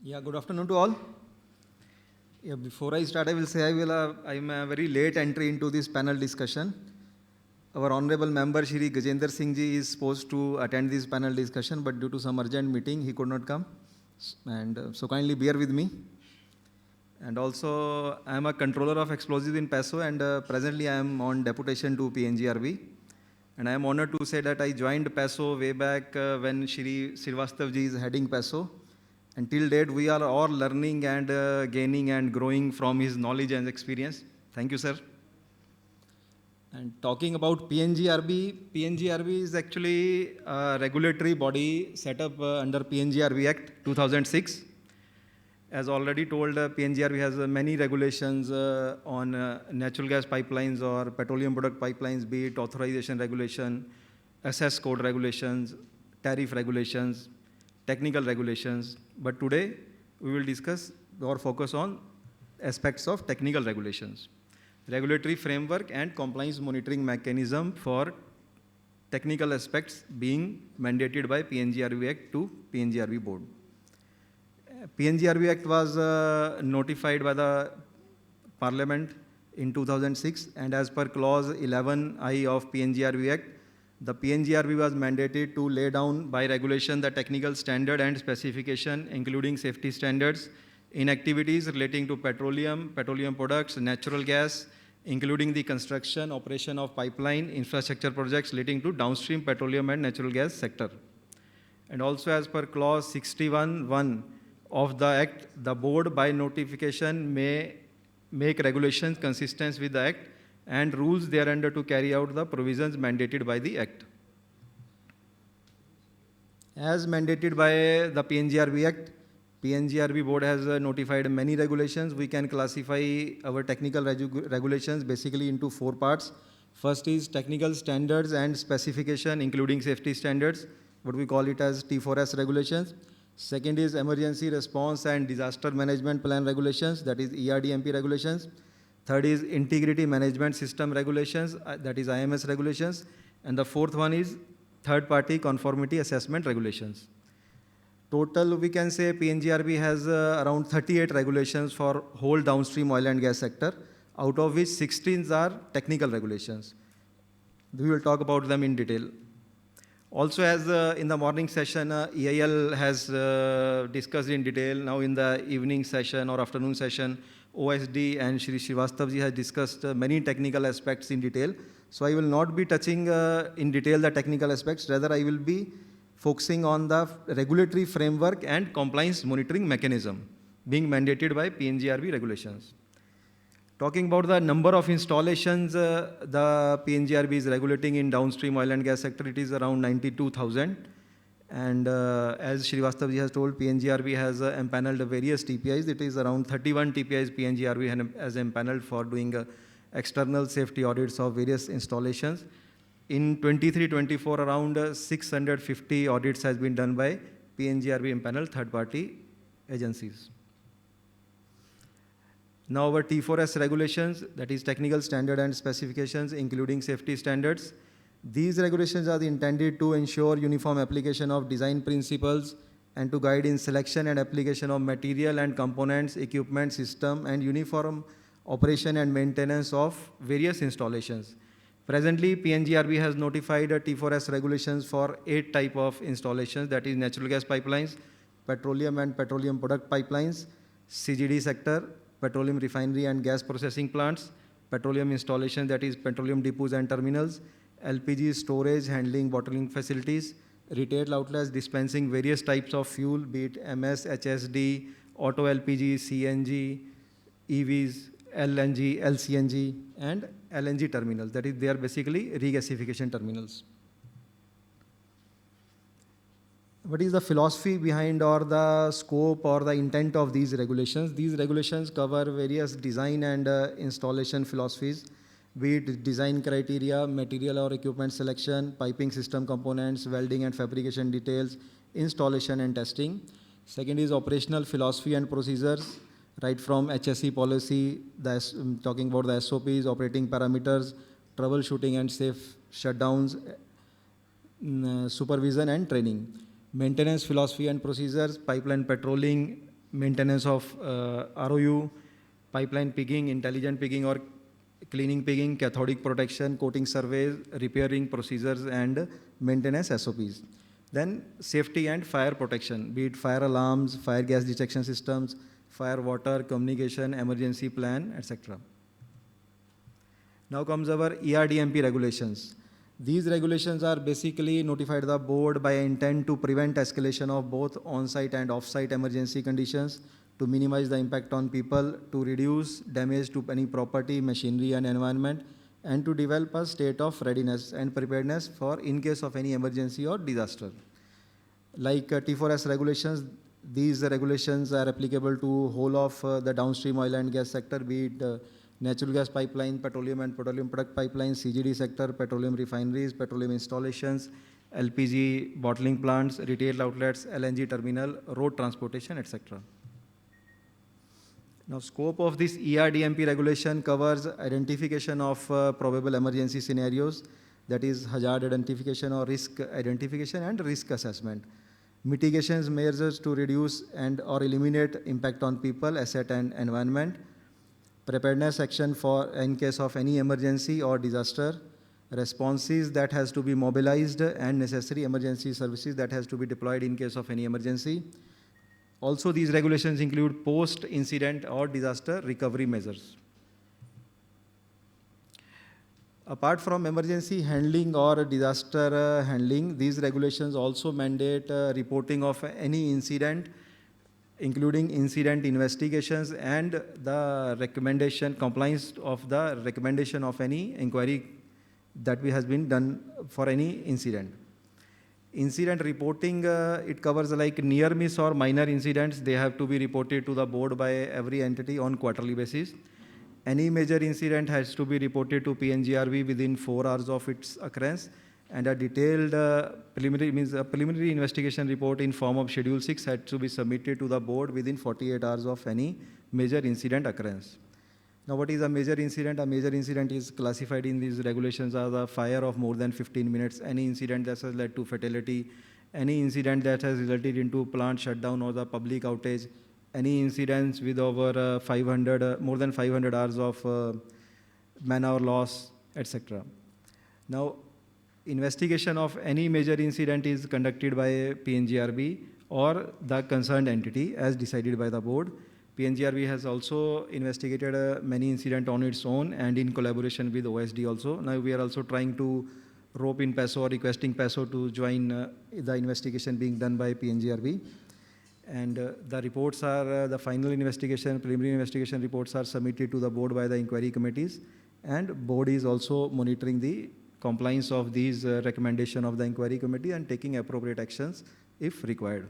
Yeah, good afternoon to all. Yeah, before I start, I will say I'm a very late entry into this panel discussion. Our honorable member Shri Gajendra Singh ji is supposed to attend this panel discussion, but due to some urgent meeting, he could not come. And so kindly bear with me. And also, I am a controller of explosives in PESO, and presently I am on deputation to PNGRB. And I am honored to say that I joined PESO way back when Shri Srivastav ji is heading PESO. Until date, we are all learning and gaining and growing from his knowledge and experience. Thank you, sir. And talking about PNGRB is actually a regulatory body set up under PNGRB Act 2006. As already told, PNGRB has many regulations on natural gas pipelines or petroleum product pipelines, be it authorization regulation, access code regulations, tariff regulations, technical regulations. But today, we will discuss or focus on aspects of technical regulations, regulatory framework and compliance monitoring mechanism for technical aspects being mandated by PNGRB Act to PNGRB board. PNGRB Act was notified by the Parliament in 2006, and as per clause 11I of PNGRB Act, the PNGRB was mandated to lay down by regulation the technical standard and specification, including safety standards, in activities relating to petroleum products, natural gas, including the construction, operation of pipeline, infrastructure projects relating to downstream petroleum and natural gas sector. And also as per clause 61(1) of the Act, the board by notification may make regulations consistent with the Act and rules thereunder to carry out the provisions mandated by the Act. As mandated by the PNGRB Act, PNGRB board has notified many regulations. We can classify our technical regulations basically into 4 parts. First is technical standards and specification, including safety standards, what we call it as T4S regulations. Second is emergency response and disaster management plan regulations, that is ERDMP regulations. Third is integrity management system regulations, that is IMS regulations. And the fourth one is third-party conformity assessment regulations. Total, we can say PNGRB has around 38 regulations for whole downstream oil and gas sector, out of which 16 are technical regulations. We will talk about them in detail. Also, as in the morning session, EIL has discussed in detail. Now in the evening session or afternoon session, OSD and Shri Srivastav ji has discussed many technical aspects in detail. So I will not be touching in detail the technical aspects. Rather, I will be focusing on the regulatory framework and compliance monitoring mechanism being mandated by PNGRB regulations. Talking about the number of installations the PNGRB is regulating in downstream oil and gas sector, it is around 92,000. And as Srivastav ji has told, PNGRB has empaneled various TPIs. It is around 31 TPIs PNGRB has empaneled for doing external safety audits of various installations. In 23-24, around 650 audits has been done by PNGRB empaneled third-party agencies. Now our T4S regulations, that is technical standard and specifications, including safety standards. These regulations are intended to ensure uniform application of design principles and to guide in selection and application of material and components, equipment, system, and uniform operation and maintenance of various installations. Presently, PNGRB has notified T4S regulations for 8 types of installations, that is natural gas pipelines, petroleum and petroleum product pipelines, CGD sector, petroleum refinery and gas processing plants, petroleum installations, that is petroleum depots and terminals, LPG storage, handling, bottling facilities, retail outlets dispensing various types of fuel, be it MS, HSD, auto LPG, CNG, EVs, LNG, LCNG, and LNG terminals. That is, they are basically regasification terminals. What is the philosophy behind or the scope or the intent of these regulations? These regulations cover various design and installation philosophies, be it design criteria, material or equipment selection, piping system components, welding and fabrication details, installation and testing. Second is operational philosophy and procedures, right from HSE policy, talking about the SOPs, operating parameters, troubleshooting and safe shutdowns, supervision and training. Maintenance philosophy and procedures, pipeline patrolling, maintenance of ROU, pipeline pigging, intelligent pigging or cleaning pigging, cathodic protection, coating surveys, repairing procedures, and maintenance SOPs. Then safety and fire protection, be it fire alarms, fire gas detection systems, fire water, communication, emergency plan, etc. Now comes our ERDMP regulations. These regulations are basically notified the board by intent to prevent escalation of both on-site and off-site emergency conditions, to minimize the impact on people, to reduce damage to any property, machinery and environment, and to develop a state of readiness and preparedness for in case of any emergency or disaster. Like T4S regulations, these regulations are applicable to whole of the downstream oil and gas sector, be it natural gas pipeline, petroleum and petroleum product pipelines, CGD sector, petroleum refineries, petroleum installations, LPG bottling plants, retail outlets, LNG terminal, road transportation, etc. Now, scope of this ERDMP regulation covers identification of probable emergency scenarios, that is hazard identification or risk identification and risk assessment. Mitigations measures to reduce and or eliminate impact on people, asset and environment. Preparedness action for in case of any emergency or disaster. Responses that has to be mobilized and necessary emergency services that has to be deployed in case of any emergency. Also, these regulations include post-incident or disaster recovery measures. Apart from emergency handling or disaster handling, these regulations also mandate reporting of any incident, including incident investigations and the recommendation, compliance of the recommendation of any inquiry that has been done for any incident. Incident reporting, it covers like near miss or minor incidents. They have to be reported to the board by every entity on quarterly basis. Any major incident has to be reported to PNGRB within 4 hours of its occurrence, and a detailed preliminary investigation report in form of Schedule 6 had to be submitted to the board within 48 hours of any major incident occurrence. Now, what is a major incident? A major incident is classified in these regulations as a fire of more than 15 minutes, any incident that has led to fatality, any incident that has resulted into plant shutdown or the public outage, any incidents with over more than 500 hours of man-hour loss, etc. Now, investigation of any major incident is conducted by PNGRB or the concerned entity as decided by the board. PNGRB has also investigated many incidents on its own and in collaboration with OSD also. Now we are also trying to rope in PESO or requesting PESO to join the investigation being done by PNGRB. And the reports are, the final investigation, preliminary investigation reports are submitted to the board by the inquiry committees, and board is also monitoring the compliance of these recommendation of the inquiry committee and taking appropriate actions if required.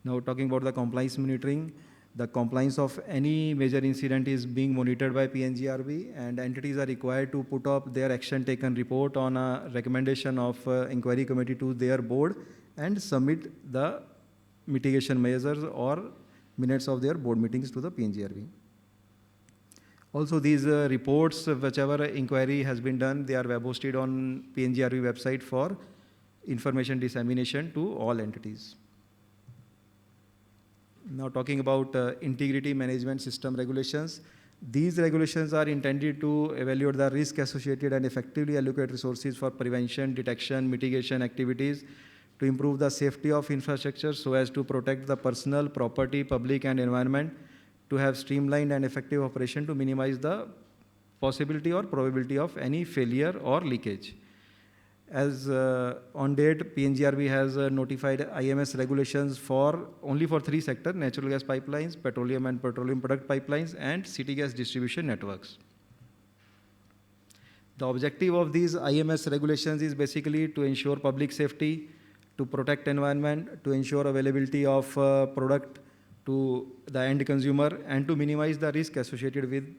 Now talking about the compliance monitoring, the compliance of any major incident is being monitored by PNGRB, and entities are required to put up their action taken report on a recommendation of inquiry committee to their board and submit the mitigation measures or minutes of their board meetings to the PNGRB. Also, these reports, whichever inquiry has been done, they are web hosted on PNGRB website for information dissemination to all entities. Now talking about integrity management system regulations. These regulations are intended to evaluate the risk associated and effectively allocate resources for prevention, detection, mitigation activities to improve the safety of infrastructure so as to protect the personal, property, public and environment, to have streamlined and effective operation to minimize the possibility or probability of any failure or leakage. As on date, PNGRB has notified IMS regulations for only for 3 sectors: natural gas pipelines, petroleum and petroleum product pipelines, and city gas distribution networks. The objective of these IMS regulations is basically to ensure public safety, to protect environment, to ensure availability of product to the end consumer, and to minimize the risk associated with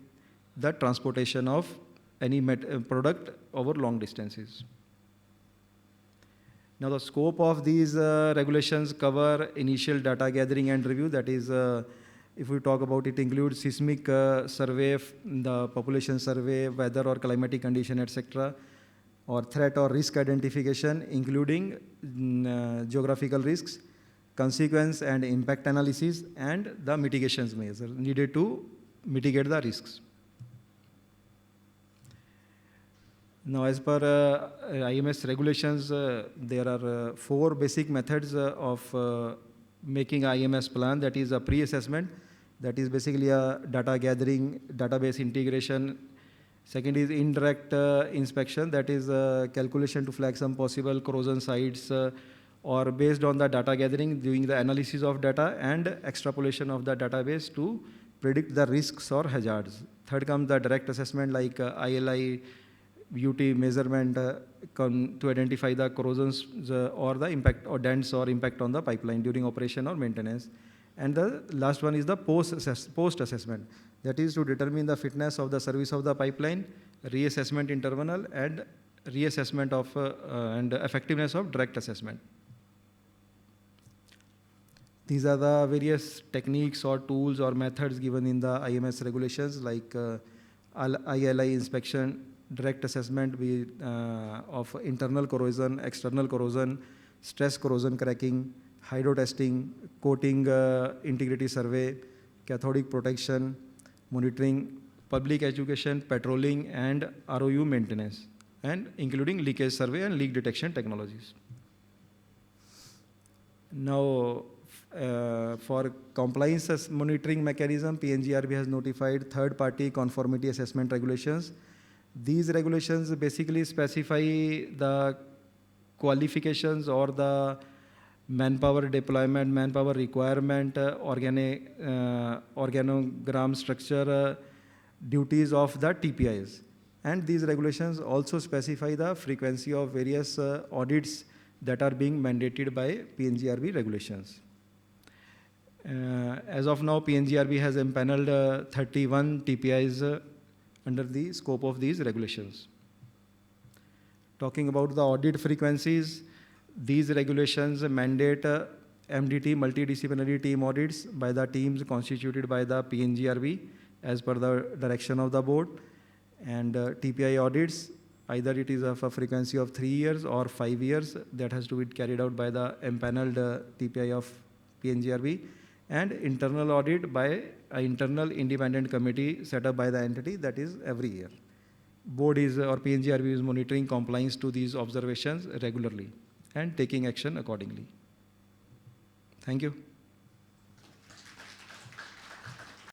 the transportation of any product over long distances. Now, the scope of these regulations cover initial data gathering and review. That is, if we talk about it, includes seismic survey, the population survey, weather or climatic condition, etc., or threat or risk identification, including geographical risks, consequence and impact analysis, and the mitigations measures needed to mitigate the risks. Now, as per IMS regulations, there are 4 basic methods of making IMS plan. That is a pre-assessment, that is basically a data gathering, database integration. Second is indirect inspection, that is calculation to flag some possible corrosion sites, or based on the data gathering, doing the analysis of data and extrapolation of the database to predict the risks or hazards. Third comes the direct assessment, like ILI, UT measurement to identify the corrosions or the impact or dents or impact on the pipeline during operation or maintenance. And the last one is the post-assessment, that is to determine the fitness of the service of the pipeline, reassessment interval, and reassessment of and effectiveness of direct assessment. These are the various techniques or tools or methods given in the IMS regulations, like ILI inspection, direct assessment of internal corrosion, external corrosion, stress corrosion cracking, hydro testing, coating integrity survey, cathodic protection, monitoring, public education, patrolling, and ROU maintenance, and including leakage survey and leak detection technologies. Now, for compliance monitoring mechanism, PNGRB has notified third-party conformity assessment regulations. These regulations basically specify the qualifications or the manpower deployment, manpower requirement, organogram structure, duties of the TPIs. And these regulations also specify the frequency of various audits that are being mandated by PNGRB regulations. As of now, PNGRB has empaneled 31 TPIs under the scope of these regulations. Talking about the audit frequencies, these regulations mandate MDT, multidisciplinary team audits by the teams constituted by the PNGRB as per the direction of the board, and TPI audits, either it is of a frequency of 3 years or 5 years, that has to be carried out by the empaneled TPI of PNGRB, and internal audit by an internal independent committee set up by the entity, that is every year. Board is or PNGRB is monitoring compliance to these observations regularly and taking action accordingly. Thank you.